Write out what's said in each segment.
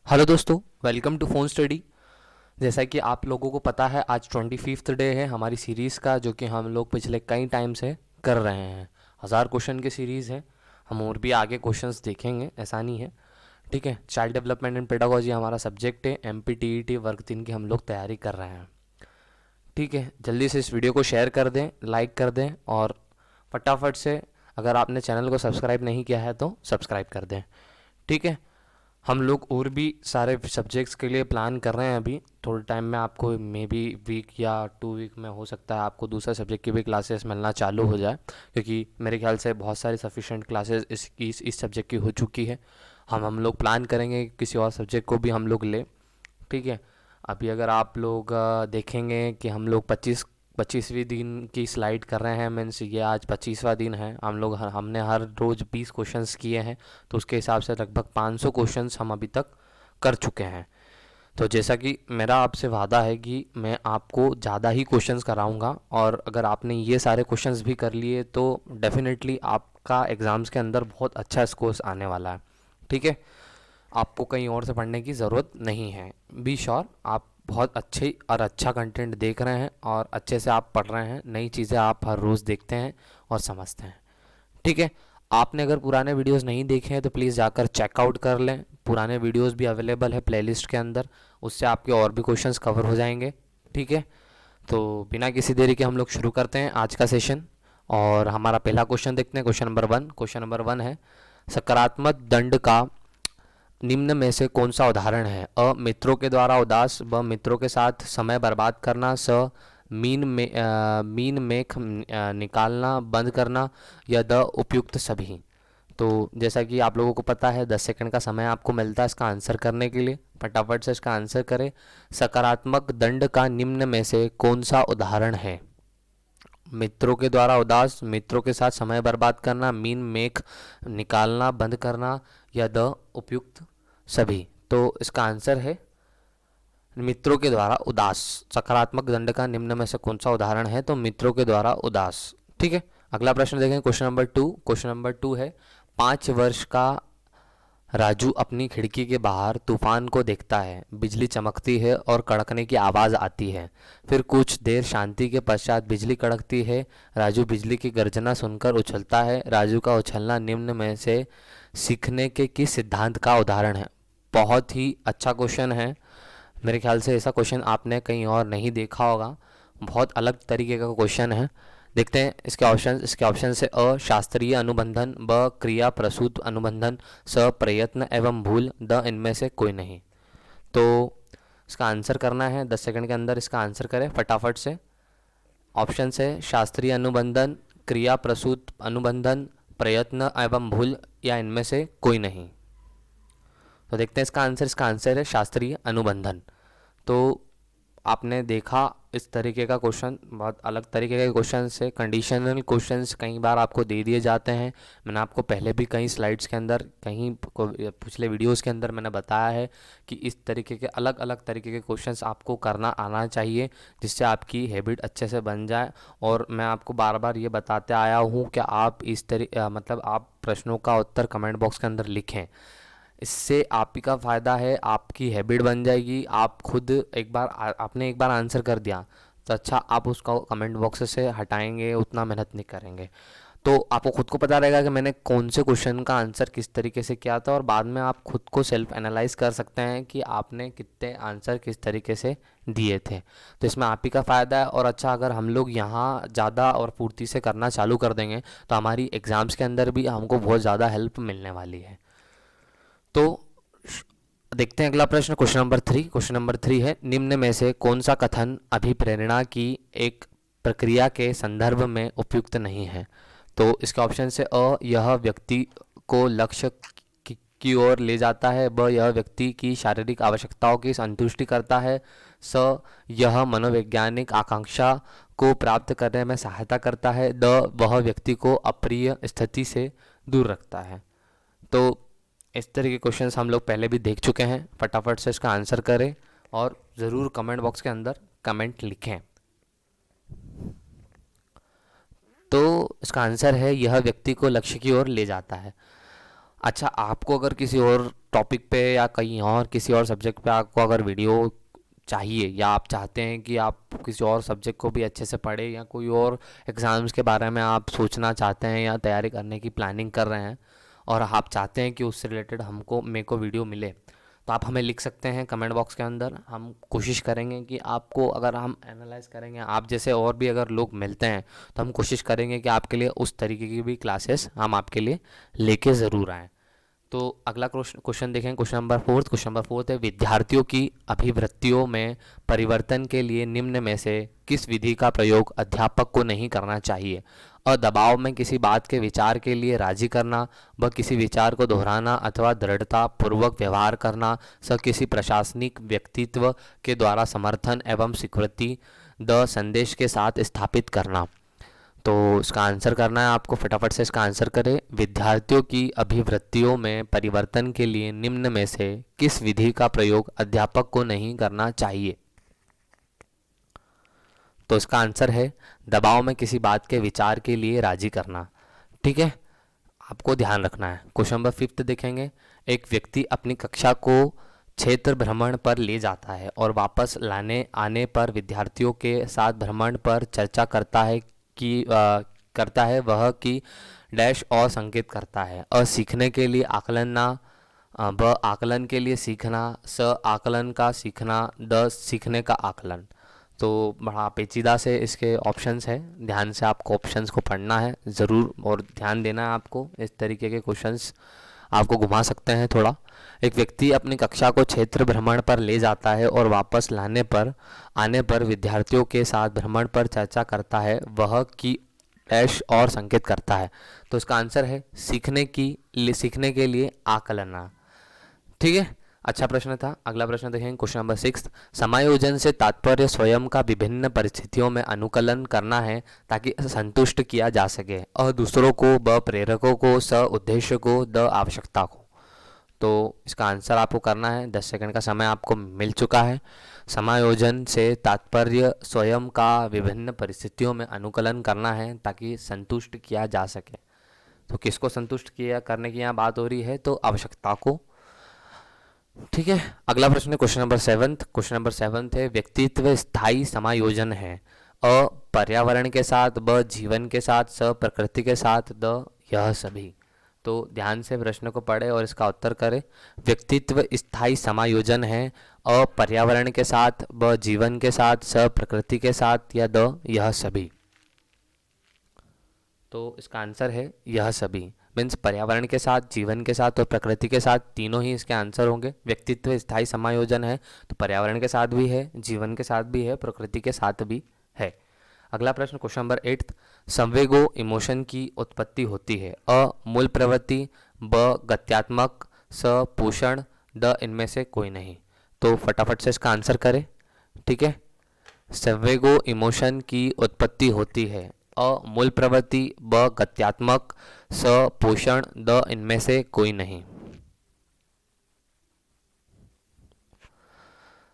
Hello दोस्तों, welcome to phone study. जैसा कि आप लोगों को पता है, आज 25th डे है हमारी सीरीज़ का, जो कि हम लोग पिछले कई टाइम से कर रहे हैं। 1000 क्वेश्चन की सीरीज़ है। हम और भी आगे क्वेश्चंस देखेंगे, ऐसा नहीं है। ठीक है। चाइल्ड डेवलपमेंट एंड पेडागोजी हमारा सब्जेक्ट है। MPTET वर्ग 3 की हम लोग तैयारी कर रहे हैं। ठीक है, जल्दी से इस वीडियो को शेयर कर दें, लाइक कर दें और फटाफट से अगर आपने चैनल को सब्सक्राइब नहीं किया है तो सब्सक्राइब कर दें। ठीक है। हम लोग और भी सारे सब्जेक्ट्स के लिए प्लान कर रहे हैं। अभी थोड़े टाइम में आपको मे बी वीक या 2 वीक में हो सकता है आपको दूसरा सब्जेक्ट की भी क्लासेस मिलना चालू हो जाए, क्योंकि मेरे ख्याल से बहुत सारी सफिशेंट क्लासेस इस सब्जेक्ट की हो चुकी है। हम लोग प्लान करेंगे कि किसी और सब्जेक्ट को भी हम लोग लें। ठीक है। अभी अगर आप लोग देखेंगे कि हम लोग 25वीं दिन की स्लाइड कर रहे हैं, मीन्स ये आज 25वां दिन है। हमने हर रोज़ 20 क्वेश्चंस किए हैं, तो उसके हिसाब से लगभग 500 क्वेश्चंस हम अभी तक कर चुके हैं। तो जैसा कि मेरा आपसे वादा है कि मैं आपको ज़्यादा ही क्वेश्चंस कराऊंगा, और अगर आपने ये सारे क्वेश्चंस भी कर लिए तो डेफिनेटली आपका एग्ज़ाम्स के अंदर बहुत अच्छा स्कोर्स आने वाला है। ठीक है। आपको कहीं और से पढ़ने की ज़रूरत नहीं है। बी श्योर, आप बहुत अच्छे और अच्छा कंटेंट देख रहे हैं और अच्छे से आप पढ़ रहे हैं। नई चीज़ें आप हर रोज़ देखते हैं और समझते हैं। ठीक है। आपने अगर पुराने वीडियोस नहीं देखे हैं तो प्लीज़ जाकर चेकआउट कर लें। पुराने वीडियोस भी अवेलेबल है प्लेलिस्ट के अंदर, उससे आपके और भी क्वेश्चंस कवर हो जाएंगे। ठीक है। तो बिना किसी देरी के हम लोग शुरू करते हैं आज का सेशन। और हमारा पहला क्वेश्चन देखते हैं। क्वेश्चन नंबर 1 है, सकारात्मक दंड का निम्न में से कौन सा उदाहरण है? अ, मित्रों के द्वारा उदास। ब, मित्रों के साथ समय बर्बाद करना। स, मीन मेख निकालना बंद करना। या द, उपयुक्त सभी। तो जैसा कि आप लोगों को पता है, 10 सेकंड का समय आपको मिलता है इसका आंसर करने के लिए। फटाफट से इसका आंसर करें। सकारात्मक दंड का निम्न में से कौन सा उदाहरण है? मित्रों के द्वारा उदास, मित्रों के साथ समय बर्बाद करना, मीन मेख निकालना बंद करना, या द, उपयुक्त सभी। तो इसका आंसर है मित्रों के द्वारा उदास। सकारात्मक दंड का निम्न में से कौन सा उदाहरण है? तो मित्रों के द्वारा उदास। ठीक है। अगला प्रश्न देखें। क्वेश्चन नंबर 2 है, 5 वर्ष का राजू अपनी खिड़की के बाहर तूफान को देखता है। बिजली चमकती है और कड़कने की आवाज़ आती है। फिर कुछ देर शांति के पश्चात बिजली कड़कती है। राजू बिजली की गर्जना सुनकर उछलता है। राजू का उछलना निम्न में से सीखने के किस सिद्धांत का उदाहरण है? बहुत ही अच्छा क्वेश्चन है। मेरे ख्याल से ऐसा क्वेश्चन आपने कहीं और नहीं देखा होगा। बहुत अलग तरीके का क्वेश्चन है। देखते हैं इसके ऑप्शन से: अ, शास्त्रीय अनुबंधन। ब, क्रिया प्रसूत अनुबंधन। स, प्रयत्न एवं भूल। द, इनमें से कोई नहीं। तो इसका आंसर करना है, 10 सेकंड के अंदर इसका आंसर करें फटाफट से। ऑप्शन से: शास्त्रीय अनुबंधन, क्रिया प्रसूत अनुबंधन, प्रयत्न एवं भूल, या इनमें से कोई नहीं। तो देखते हैं इसका आंसर है शास्त्रीय अनुबंधन। तो आपने देखा इस तरीके का क्वेश्चन, बहुत अलग तरीके के क्वेश्चन से कंडीशनल क्वेश्चंस कई बार आपको दे दिए जाते हैं। मैंने आपको पहले भी कई स्लाइड्स के अंदर, पिछले वीडियोस के अंदर मैंने बताया है कि इस तरीके के अलग अलग तरीके के क्वेश्चंस आपको करना आना चाहिए, जिससे आपकी हैबिट अच्छे से बन जाए। और मैं आपको बार बार ये बताते आया हूँ कि आप मतलब आप प्रश्नों का उत्तर कमेंट बॉक्स के अंदर लिखें। इससे आप ही का फ़ायदा है, आपकी हैबिट बन जाएगी। आप खुद आपने एक बार आंसर कर दिया तो अच्छा, आप उसको कमेंट बॉक्स से हटाएंगे, उतना मेहनत नहीं करेंगे। तो आपको खुद को पता रहेगा कि मैंने कौन से क्वेश्चन का आंसर किस तरीके से किया था, और बाद में आप खुद को सेल्फ एनालाइज कर सकते हैं कि आपने कितने आंसर किस तरीके से दिए थे। तो इसमें आप ही का फ़ायदा है। और अच्छा, अगर हम लोग यहाँ ज़्यादा और पूर्ति से करना चालू कर देंगे तो हमारी एग्ज़ाम्स के अंदर भी हमको बहुत ज़्यादा हेल्प मिलने वाली है। तो देखते हैं अगला प्रश्न। क्वेश्चन नंबर 3 है, निम्न में से कौन सा कथन अभिप्रेरणा की एक प्रक्रिया के संदर्भ में उपयुक्त नहीं है? तो इसके ऑप्शन से: अ, यह व्यक्ति को लक्ष्य की ओर ले जाता है। ब, यह व्यक्ति की शारीरिक आवश्यकताओं की संतुष्टि करता है। स, यह मनोवैज्ञानिक आकांक्षा को प्राप्त करने में सहायता करता है। द, वह व्यक्ति को अप्रिय स्थिति से दूर रखता है। तो इस तरह के क्वेश्चंस हम लोग पहले भी देख चुके हैं। फटाफट से इसका आंसर करें और ज़रूर कमेंट बॉक्स के अंदर कमेंट लिखें। तो इसका आंसर है, यह व्यक्ति को लक्ष्य की ओर ले जाता है। अच्छा, आपको अगर किसी और टॉपिक पे या कहीं और किसी और सब्जेक्ट पे आपको अगर वीडियो चाहिए, या आप चाहते हैं कि आप किसी और सब्जेक्ट को भी अच्छे से पढ़ें, या कोई और एग्ज़ाम्स के बारे में आप सोचना चाहते हैं या तैयारी करने की प्लानिंग कर रहे हैं और आप चाहते हैं कि उससे रिलेटेड मेरे को वीडियो मिले, तो आप हमें लिख सकते हैं कमेंट बॉक्स के अंदर। हम कोशिश करेंगे कि आपको, अगर हम एनालाइज करेंगे, आप जैसे और भी अगर लोग मिलते हैं तो हम कोशिश करेंगे कि आपके लिए उस तरीके की भी क्लासेस हम आपके लिए लेके ज़रूर आएँ। तो अगला क्वेश्चन देखें, question number fourth. Question number fourth है, विद्यार्थियों की अभिवृत्तियों में परिवर्तन के लिए निम्न में से किस विधि का प्रयोग अध्यापक को नहीं करना चाहिए? अ, दबाव में किसी बात के विचार के लिए राजी करना। ब, किसी विचार को दोहराना अथवा दृढ़ता पूर्वक व्यवहार करना। स, किसी प्रशासनिक व्यक्तित्व के द्वारा समर्थन एवं स्वीकृति। द, संदेश के साथ स्थापित करना। तो इसका आंसर करना है आपको, फटाफट से इसका आंसर करें। विद्यार्थियों की अभिवृत्तियों में परिवर्तन के लिए निम्न में से किस विधि का प्रयोग अध्यापक को नहीं करना चाहिए? तो इसका आंसर है दबाव में किसी बात के विचार के लिए राजी करना। ठीक है, आपको ध्यान रखना है। क्वेश्चन नंबर फिफ्थ देखेंगे। एक व्यक्ति अपनी कक्षा को क्षेत्र भ्रमण पर ले जाता है और वापस लाने आने पर विद्यार्थियों के साथ भ्रमण पर चर्चा करता है वह कि डैश और संकेत करता है। अ, सीखने के लिए आकलन, ब, आकलन के लिए सीखना। स, आकलन का सीखना। द, सीखने का आकलन। तो बड़ा पेचीदा से इसके ऑप्शंस हैं, ध्यान से आपको ऑप्शंस को पढ़ना है ज़रूर और ध्यान देना है आपको। इस तरीके के क्वेश्चंस आपको घुमा सकते हैं थोड़ा। एक व्यक्ति अपनी कक्षा को क्षेत्र भ्रमण पर ले जाता है और वापस आने पर विद्यार्थियों के साथ भ्रमण पर चर्चा करता है वह की डैश और संकेत करता है। तो इसका आंसर है सीखने के लिए आकलना। ठीक है, अच्छा प्रश्न था। अगला प्रश्न देखेंगे, क्वेश्चन नंबर सिक्स। समायोजन से तात्पर्य स्वयं का विभिन्न परिस्थितियों में अनुकलन करना है ताकि संतुष्ट किया जा सके। अ, दूसरों को। ब, प्रेरकों को। स, उद्देश्य को। द, आवश्यकता को। तो इसका आंसर आपको करना है। 10 सेकंड का समय आपको मिल चुका है। समायोजन से तात्पर्य स्वयं का विभिन्न परिस्थितियों में अनुकलन करना है ताकि संतुष्ट किया जा सके। तो किसको संतुष्ट किया करने की यहाँ बात हो रही है? तो आवश्यकता को। ठीक है, अगला प्रश्न है question number seventh. Question number seventh है, व्यक्तित्व स्थायी समायोजन है। अ, पर्यावरण के साथ। ब, जीवन के साथ। स, प्रकृति के साथ। द, यह सभी। तो ध्यान से प्रश्न को पढ़े और इसका उत्तर करें। व्यक्तित्व स्थायी समायोजन है। अ, पर्यावरण के साथ। ब, जीवन के साथ। स, प्रकृति के साथ। या द, यह सभी। तो इसका आंसर है यह सभी। मीन्स पर्यावरण के साथ, जीवन के साथ और प्रकृति के साथ, तीनों ही इसके आंसर होंगे। व्यक्तित्व स्थायी समायोजन है तो पर्यावरण के साथ भी है, जीवन के साथ भी है, प्रकृति के साथ भी है। अगला प्रश्न क्वेश्चन नंबर 8। संवेगो इमोशन की उत्पत्ति होती है। अ, मूल प्रवृत्ति। ब, गत्यात्मक। स, पोषण। द, इनमें से कोई नहीं। तो फटाफट से इसका आंसर करें। ठीक है, संवेगो इमोशन की उत्पत्ति होती है। अ, मूल प्रवृत्ति। ब, गत्यात्मक। स, पोषण। द, इनमें से कोई नहीं।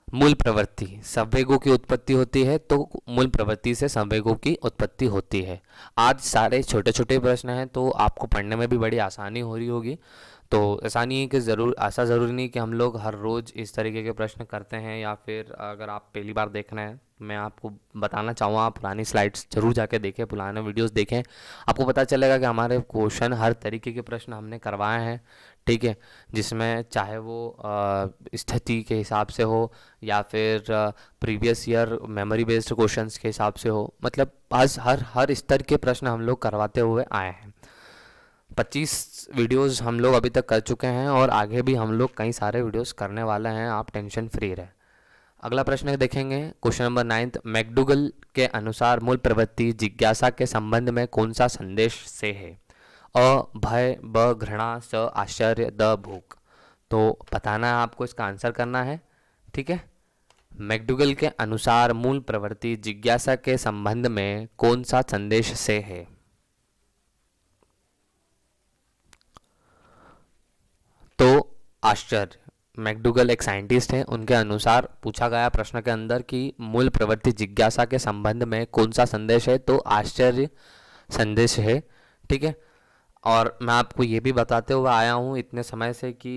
मूल प्रवृत्ति, संवेगों की उत्पत्ति होती है तो मूल प्रवृत्ति से संवेगों की उत्पत्ति होती है। आज सारे छोटे छोटे प्रश्न हैं तो आपको पढ़ने में भी बड़ी आसानी हो रही होगी। तो ऐसा नहीं है कि ऐसा ज़रूरी नहीं कि हम लोग हर रोज़ इस तरीके के प्रश्न करते हैं, या फिर अगर आप पहली बार देख रहे हैं, मैं आपको बताना चाहूँगा आप पुरानी स्लाइड्स जरूर जाके देखें, पुराने वीडियोस देखें। आपको पता चलेगा कि हमारे क्वेश्चन हर तरीके के प्रश्न हमने करवाए हैं। ठीक है, जिसमें चाहे वो स्थिति के हिसाब से हो या फिर previous year memory based questions के हिसाब से हो, मतलब आज हर स्तर के प्रश्न हम लोग करवाते हुए आए हैं। 25 वीडियोस हम लोग अभी तक कर चुके हैं और आगे भी हम लोग कई सारे वीडियोस करने वाले हैं, आप टेंशन फ्री रहे। अगला प्रश्न देखेंगे, क्वेश्चन नंबर 9। मैकडूगल के अनुसार मूल प्रवृत्ति जिज्ञासा के संबंध में कौन सा संदेश से है? अ, भय। ब, घृणा। स, आश्चर्य। द, भूख। तो बताना है आपको, इसका आंसर करना है। ठीक है, मैकडूगल के अनुसार मूल प्रवृत्ति जिज्ञासा के संबंध में कौन सा संदेश से है? तो आश्चर्य। मैकडूगल एक साइंटिस्ट हैं, उनके अनुसार पूछा गया प्रश्न के अंदर कि मूल प्रवृत्ति जिज्ञासा के संबंध में कौन सा संदेश है, तो आश्चर्य संदेश है। ठीक है, और मैं आपको ये भी बताते हुए आया हूँ इतने समय से कि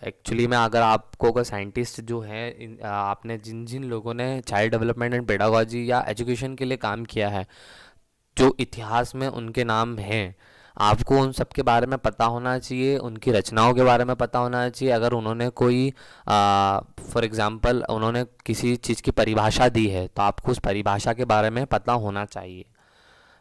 एक्चुअली में अगर आपको कोई साइंटिस्ट जो है आपने जिन जिन लोगों ने चाइल्ड डेवलपमेंट एंड पेडागोजी या एजुकेशन के लिए काम किया है, जो इतिहास में उनके नाम हैं, आपको उन सब के बारे में पता होना चाहिए, उनकी रचनाओं के बारे में पता होना चाहिए। अगर उन्होंने कोई फॉर एग्ज़ाम्पल उन्होंने किसी चीज़ की परिभाषा दी है तो आपको उस परिभाषा के बारे में पता होना चाहिए।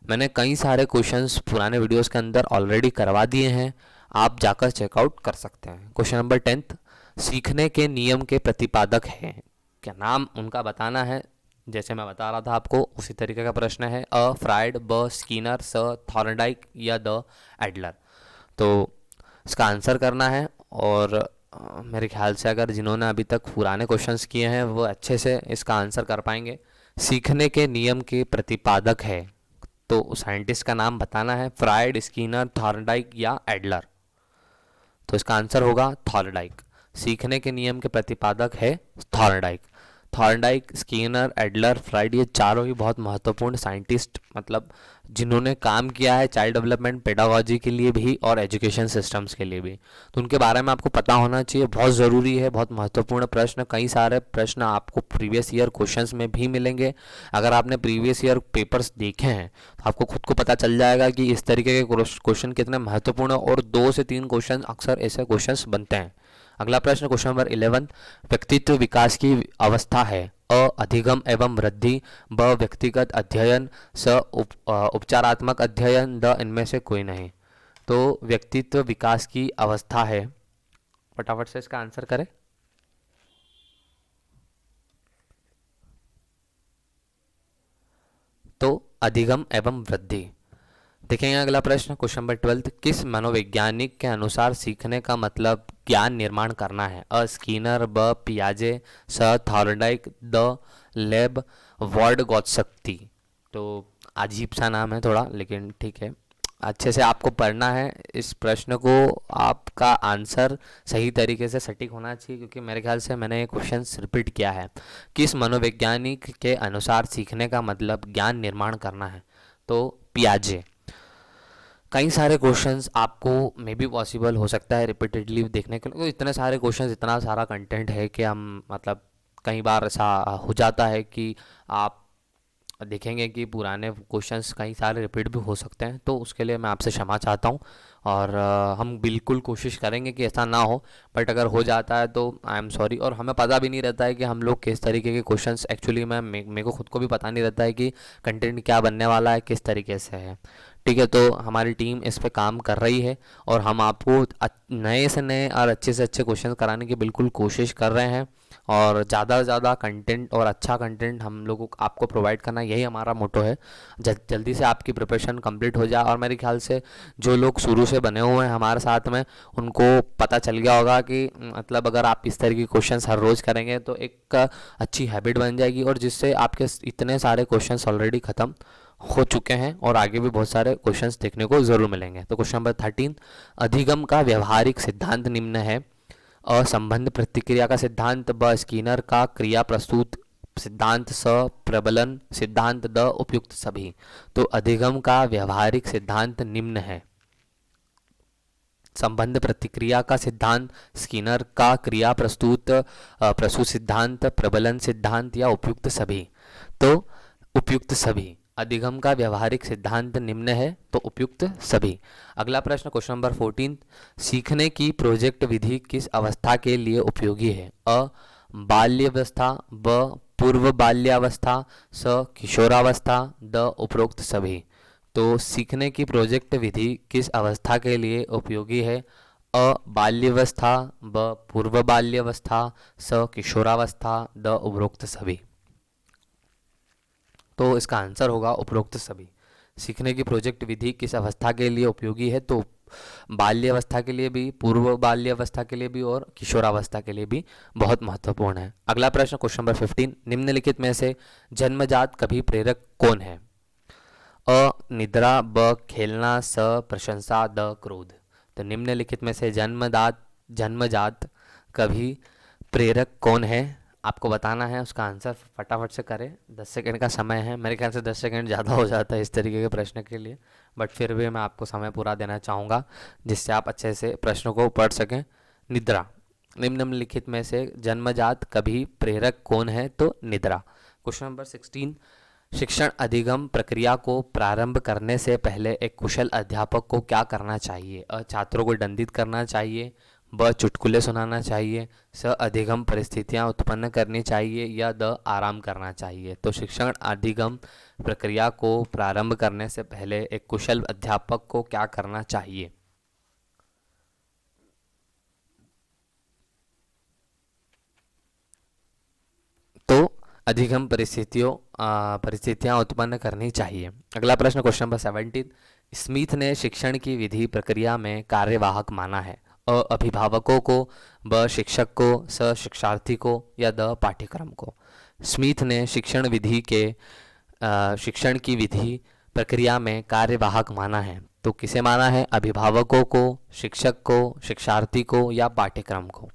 मैंने कई सारे क्वेश्चंस पुराने वीडियोस के अंदर ऑलरेडी करवा दिए हैं, आप जाकर चेकआउट कर सकते हैं। क्वेश्चन नंबर 10, सीखने के नियम के प्रतिपादक हैं, क्या नाम उनका बताना है। जैसे मैं बता रहा था आपको उसी तरीके का प्रश्न है। अ फ्राइड, ब स्कीनर, स थॉर्नडाइक या द एडलर। तो इसका आंसर करना है। और मेरे ख्याल से अगर जिन्होंने अभी तक पुराने क्वेश्चंस किए हैं वो अच्छे से इसका आंसर कर पाएंगे। सीखने के नियम के प्रतिपादक है, तो उस साइंटिस्ट का नाम बताना है। फ्राइड, स्कीनर, थॉर्नडाइक या एडलर। तो इसका आंसर होगा थॉर्नडाइक। सीखने के नियम के प्रतिपादक है Thorndike. Thorndike, Skinner, Adler, fried, ये चारों ही बहुत महत्वपूर्ण साइंटिस्ट, मतलब जिन्होंने काम किया है चाइल्ड डेवलपमेंट पेडागोजी के लिए भी और एजुकेशन सिस्टम्स के लिए भी। तो उनके बारे में आपको पता होना चाहिए, बहुत ज़रूरी है, बहुत महत्वपूर्ण प्रश्न। कई सारे प्रश्न आपको प्रीवियस ईयर क्वेश्चंस में भी मिलेंगे। अगर आपने प्रीवियस ईयर पेपर्स देखे हैं तो आपको खुद को पता चल जाएगा कि इस तरीके के क्वेश्चन कितने महत्वपूर्ण हैं, और 2 से 3 क्वेश्चन अक्सर ऐसे क्वेश्चंस बनते हैं। अगला प्रश्न, क्वेश्चन नंबर 11, व्यक्तित्व विकास की अवस्था है। अ अधिगम एवं वृद्धि, ब व्यक्तिगत अध्ययन, स उपचारात्मक अध्ययन, द इनमें से कोई नहीं। तो व्यक्तित्व विकास की अवस्था है, फटाफट से इसका आंसर करें। तो अधिगम एवं वृद्धि। देखेंगे अगला प्रश्न, क्वेश्चन नंबर 12, किस मनोवैज्ञानिक के अनुसार सीखने का मतलब ज्ञान निर्माण करना है। अ स्कीनर, ब पियाजे, स थॉर्नडाइक, द लेब वर्डगोत्स्की। तो अजीब सा नाम है थोड़ा, लेकिन ठीक है, अच्छे से आपको पढ़ना है इस प्रश्न को। आपका आंसर सही तरीके से सटीक होना चाहिए, क्योंकि मेरे ख्याल से मैंने ये क्वेश्चन रिपीट किया है। किस मनोवैज्ञानिक के अनुसार सीखने का मतलब ज्ञान निर्माण करना है। तो पियाजे। कई सारे क्वेश्चंस आपको मे बी पॉसिबल हो सकता है रिपीटेडली देखने के लिए, इतने सारे क्वेश्चंस, इतना सारा कंटेंट है कि हम मतलब कई बार ऐसा हो जाता है कि आप देखेंगे कि पुराने क्वेश्चंस कई सारे रिपीट भी हो सकते हैं। तो उसके लिए मैं आपसे क्षमा चाहता हूँ, और हम बिल्कुल कोशिश करेंगे कि ऐसा ना हो, बट अगर हो जाता है तो आई एम सॉरी। और हमें पता भी नहीं रहता है कि हम लोग किस तरीके के क्वेश्चंस, एक्चुअली मैं मेरे को खुद को भी पता नहीं रहता है कि कंटेंट क्या बनने वाला है, किस तरीके से है। ठीक है, तो हमारी टीम इस पे काम कर रही है, और हम आपको नए से नए और अच्छे से अच्छे क्वेश्चन कराने की बिल्कुल कोशिश कर रहे हैं। और ज़्यादा से ज़्यादा कंटेंट और अच्छा कंटेंट हम लोगों को आपको प्रोवाइड करना, यही हमारा मोटो है। जल्दी से आपकी प्रिपरेशन कंप्लीट हो जाए। और मेरे ख्याल से जो लोग शुरू से बने हुए हैं हमारे साथ में, उनको पता चल गया होगा कि मतलब अगर आप इस तरह की क्वेश्चंस हर रोज़ करेंगे तो एक अच्छी हैबिट बन जाएगी, और जिससे आपके इतने सारे क्वेश्चंस ऑलरेडी ख़त्म हो चुके हैं, और आगे भी बहुत सारे क्वेश्चंस देखने को ज़रूर मिलेंगे। तो क्वेश्चन नंबर 13, अधिगम का व्यवहारिक सिद्धांत निम्न है। अ संबंध प्रतिक्रिया का सिद्धांत, ब स्कीनर का क्रिया प्रस्तुत सिद्धांत, स प्रबलन सिद्धांत, द उपयुक्त सभी। तो अधिगम का व्यवहारिक सिद्धांत निम्न है। संबंध प्रतिक्रिया का सिद्धांत, स्कीनर का क्रिया प्रस्तुत सिद्धांत, प्रबलन सिद्धांत या उपयुक्त सभी। तो उपयुक्त सभी। अधिगम का व्यवहारिक सिद्धांत निम्न है, तो उपयुक्त सभी। अगला प्रश्न, क्वेश्चन नंबर 14, सीखने की प्रोजेक्ट विधि किस अवस्था के लिए उपयोगी है। अ बाल्यावस्था, ब पूर्व बाल्यावस्था, स किशोरावस्था, द उपरोक्त सभी। तो सीखने की प्रोजेक्ट विधि किस अवस्था के लिए उपयोगी है। अ बाल्यावस्था, ब पूर्व बाल्यावस्था, स किशोरावस्था, द उपरोक्त सभी। तो इसका आंसर होगा उपरोक्त सभी। सीखने की प्रोजेक्ट विधि किस अवस्था के लिए उपयोगी है, तो बाल्यावस्था के लिए भी, पूर्व बाल्यावस्था के लिए भी, और किशोरावस्था के लिए भी बहुत महत्वपूर्ण है। अगला प्रश्न, क्वेश्चन नंबर 15, निम्नलिखित में से जन्मजात कभी प्रेरक कौन है। अ निद्रा, ब खेलना, स प्रशंसा, द क्रोध। तो निम्नलिखित में से जन्मजात कभी प्रेरक कौन है। आपको बताना है, उसका आंसर फटाफट से करें। 10 सेकंड का समय है, मेरे ख्याल से 10 सेकंड ज़्यादा हो जाता है इस तरीके के प्रश्न के लिए, बट फिर भी मैं आपको समय पूरा देना चाहूँगा जिससे आप अच्छे से प्रश्नों को पढ़ सकें। निद्रा, निम्नलिखित में से जन्मजात कभी प्रेरक कौन है? तो निद्रा। क्वेश्चन नंबर 16, शिक्षण अधिगम प्रक्रिया को प्रारंभ करने से पहले एक कुशल अध्यापक को क्या करना चाहिए? अ, छात्रों को दंडित करना चाहिए, ब, चुटकुले सुनाना चाहिए, स, अधिगम परिस्थितियां उत्पन्न करनी चाहिए, या द, आराम करना चाहिए। तो शिक्षण अधिगम प्रक्रिया को प्रारंभ करने से पहले एक कुशल अध्यापक को क्या करना चाहिए? तो अधिगम परिस्थितियां उत्पन्न करनी चाहिए। अगला प्रश्न, क्वेश्चन नंबर 17, स्मिथ ने शिक्षण की विधि प्रक्रिया में कार्यवाहक माना है? अ, अभिभावकों को, ब, शिक्षक को, स, शिक्षार्थी को, या द, पाठ्यक्रम को। स्मिथ ने शिक्षण की विधि प्रक्रिया में कार्यवाहक माना है, तो किसे माना है? अभिभावकों को, शिक्षक को, शिक्षार्थी को, या पाठ्यक्रम को?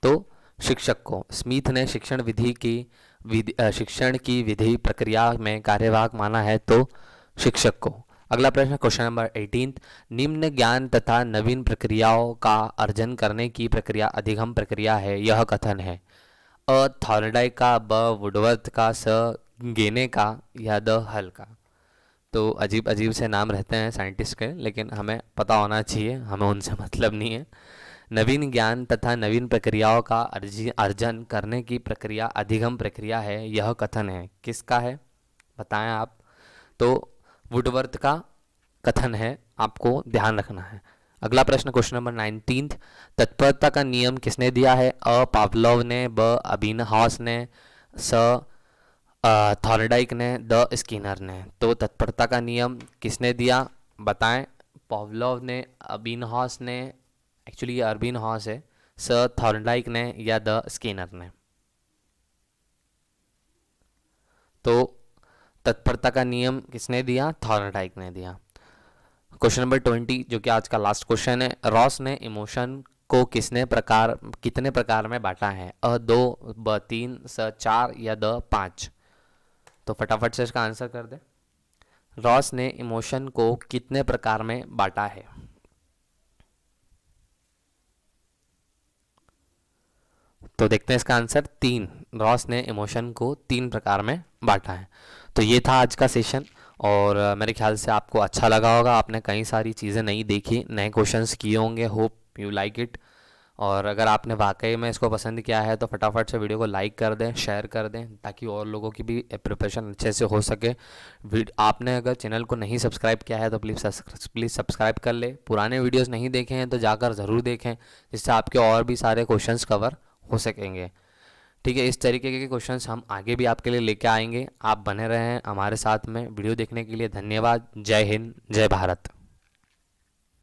तो शिक्षक को। स्मिथ ने शिक्षण की विधि प्रक्रिया में कार्यवाहक माना है, तो शिक्षक को। अगला प्रश्न, क्वेश्चन नंबर 18, निम्न ज्ञान तथा नवीन प्रक्रियाओं का अर्जन करने की प्रक्रिया अधिगम प्रक्रिया है, यह कथन है? अ, थॉर्नडाइक का, ब, वुडवर्थ का, स, गेने का, या द, हल का। तो अजीब अजीब से नाम रहते हैं साइंटिस्ट के, लेकिन हमें पता होना चाहिए, हमें उनसे मतलब नहीं है। नवीन ज्ञान तथा नवीन प्रक्रियाओं का अर्जन करने की प्रक्रिया अधिगम प्रक्रिया है, यह कथन है? किसका है, बताएं आप। तो वुडवर्थ का कथन है, आपको ध्यान रखना है। अगला प्रश्न, क्वेश्चन नंबर 19, तत्परता का नियम किसने दिया है? अ, पावलोव ने, ब, अबिनहॉस ने, स, थॉर्नडाइक ने, द, स्किनर ने। तो तत्परता का नियम किसने दिया, बताएं। पावलोव ने, अबिनहॉस ने, एक्चुअली ये अरबिन हॉस है, स, थॉर्नडाइक ने, या द, स्किनर ने। तो तत्परता का नियम किसने दिया? थॉर्नडाइक ने दिया। क्वेश्चन नंबर 20, जो कि आज का लास्ट क्वेश्चन है, रॉस ने इमोशन को कितने प्रकार में बांटा है? अ, 2, ब, 3, स, 4, या द, 5। तो फटाफट से इसका आंसर कर दे। रॉस ने इमोशन को कितने प्रकार में बांटा है? तो देखते हैं इसका आंसर, 3। रॉस ने इमोशन को 3 प्रकार में बांटा है। तो ये था आज का सेशन, और मेरे ख्याल से आपको अच्छा लगा होगा। आपने कई सारी चीज़ें नई देखी, नए क्वेश्चंस किए होंगे। Hope you like it. और अगर आपने वाकई में इसको पसंद किया है तो फटाफट से वीडियो को लाइक कर दें, शेयर कर दें, ताकि और लोगों की भी प्रिपरेशन अच्छे से हो सके। आपने अगर चैनल को नहीं सब्सक्राइब किया है तो प्लीज़ सब्सक्राइब कर ले। पुराने वीडियोस नहीं देखे हैं तो जाकर ज़रूर देखें, जिससे आपके और भी सारे क्वेश्चंस कवर हो सकेंगे। ठीक है, इस तरीके के क्वेश्चंस हम आगे भी आपके लिए लेके आएंगे। आप बने रहें हमारे साथ में। वीडियो देखने के लिए धन्यवाद। जय हिंद, जय भारत।